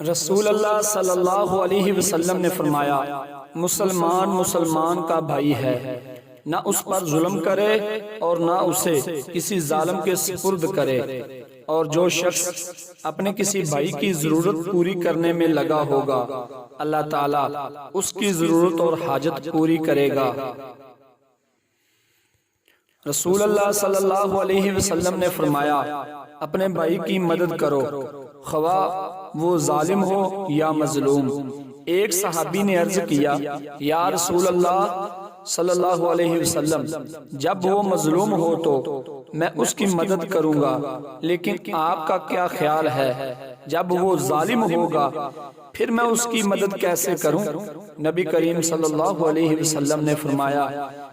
رسول اللہ صلی اللہ علیہ وسلم نے فرمایا، مسلمان مسلمان کا بھائی ہے، نہ اس پر ظلم کرے اور نہ اسے کسی ظالم کے سپرد کرے، اور جو شخص اپنے کسی بھائی کی ضرورت پوری کرنے میں لگا ہوگا اللہ تعالیٰ اس کی ضرورت اور حاجت پوری کرے گا۔ رسول اللہ صلی اللہ علیہ وسلم نے فرمایا، اپنے بھائی کی مدد کرو، خواہ وہ ظالم ہو یا مظلوم۔ ایک صحابی نے عرض کیا، یا رسول اللہ صلی اللہ علیہ وسلم، جب وہ مظلوم ہو تو میں اس کی مدد کروں گا، لیکن آپ کا کیا خیال ہے جب وہ ظالم ہوگا پھر میں اس کی مدد کیسے کروں؟ نبی کریم صلی اللہ علیہ وسلم نے فرمایا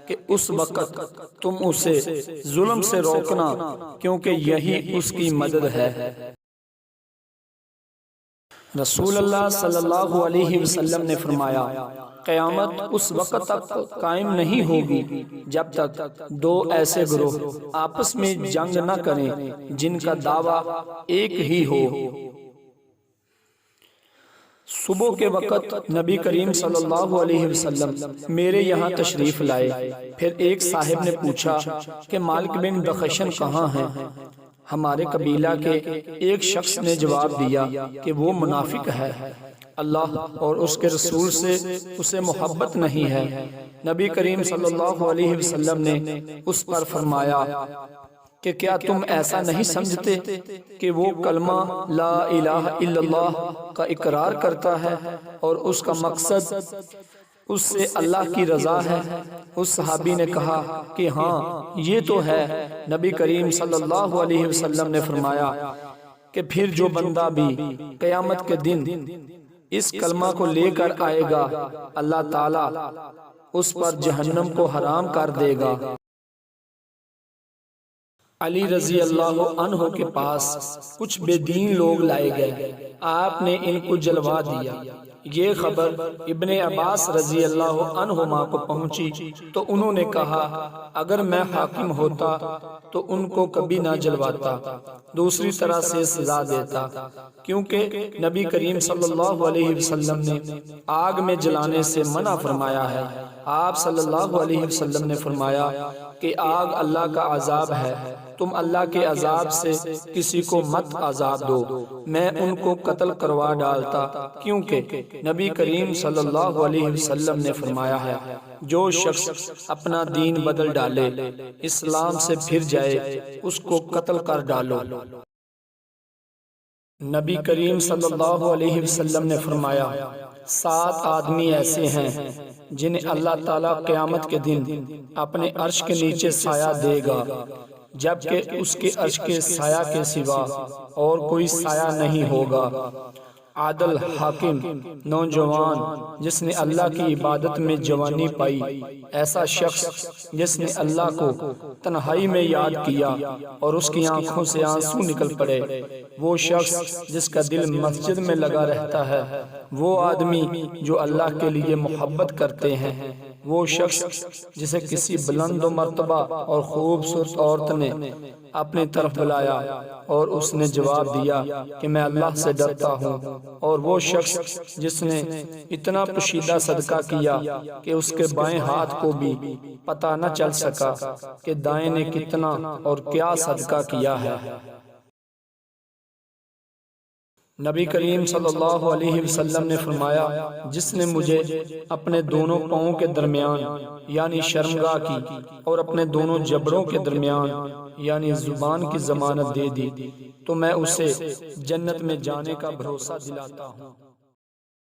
کہ اس وقت تم اسے ظلم سے روکنا، کیونکہ یہی اس کی مدد ہے۔ رسول اللہ صلی اللہ علیہ وسلم نے فرمایا، قیامت اس وقت تک قائم نہیں ہوگی جب تک دو ایسے گروہ آپس میں جنگ نہ کریں جن کا دعویٰ ایک ہی ہو۔ صبح کے وقت نبی کریم صلی اللہ علیہ وسلم میرے یہاں تشریف لائے، پھر ایک صاحب نے پوچھا کہ مالک بن دخشن کہاں ہیں؟ ہمارے قبیلہ کے ایک شخص نے جواب دیا کہ وہ منافق ہے، اللہ اور اس کے رسول سے اسے محبت نہیں ہے۔ نبی کریم صلی اللہ علیہ وسلم نے اس پر فرمایا کہ کیا تم ایسا نہیں سمجھتے کہ وہ کلمہ لا الہ الا اللہ کا اقرار کرتا ہے اور اس کا مقصد اس سے اللہ کی رضا ہے؟ اس صحابی نے کہا کہ ہاں یہ تو ہے۔ نبی کریم صلی اللہ علیہ وسلم نے فرمایا کہ پھر جو بندہ بھی قیامت کے دن اس کلمہ کو لے کر آئے گا اللہ تعالیٰ اس پر جہنم کو حرام کر دے گا۔ علی رضی اللہ عنہ کے پاس کچھ بے دین لوگ لائے گئے، آپ نے ان کو جلوا دیا۔ یہ خبر ابن عباس رضی اللہ عنہما کو پہنچی تو انہوں نے کہا، اگر میں حاکم ہوتا تو ان کو کبھی نہ جلواتا، دوسری طرح سے سزا دیتا، کیونکہ نبی کریم صلی اللہ علیہ وسلم نے آگ میں جلانے سے منع فرمایا ہے۔ آپ صلی اللہ علیہ وسلم نے فرمایا کہ آگ اللہ کا عذاب ہے، تم اللہ کے عذاب سے کسی کو مت عذاب دو، میں ان کو قتل کروا ڈالتا، کیونکہ نبی کریم صلی اللہ علیہ وسلم نے فرمایا ہے، جو شخص اپنا دین بدل ڈالے، اسلام سے پھر جائے، اس کو قتل کر ڈالو۔ نبی کریم صلی اللہ علیہ وسلم نے فرمایا، 7 آدمی ایسے ہیں جنہیں اللہ تعالیٰ قیامت کے دن اپنے عرش کے نیچے سایہ دے گا، جبکہ اس کے عرش کے سایہ کے سوا اور کوئی سایہ نہیں ہوگا۔ عادل حاکم، نوجوان جس نے اللہ کی عبادت میں جوانی پائی، ایسا شخص جس نے اللہ کو تنہائی میں یاد کیا اور اس کی آنکھوں سے آنسو نکل پڑے، وہ شخص جس کا دل مسجد میں لگا رہتا ہے، وہ آدمی جو اللہ کے لیے محبت کرتے ہیں، وہ شخص جسے کسی بلند و مرتبہ اور خوبصورت عورت نے اپنی طرف بلایا اور اس نے جواب دیا کہ میں اللہ سے ڈرتا ہوں، اور وہ شخص جس نے اتنا پوشیدہ صدقہ کیا کہ اس کے بائیں ہاتھ کو بھی پتہ نہ چل سکا کہ دائیں نے کتنا اور کیا صدقہ کیا ہے۔ نبی کریم صلی اللہ علیہ وسلم نے فرمایا، جس نے مجھے اپنے دونوں پاؤں کے درمیان یعنی شرمگاہ کی اور اپنے دونوں جبڑوں کے درمیان یعنی زبان کی ضمانت دے دی تو میں اسے جنت میں جانے کا بھروسہ دلاتا ہوں۔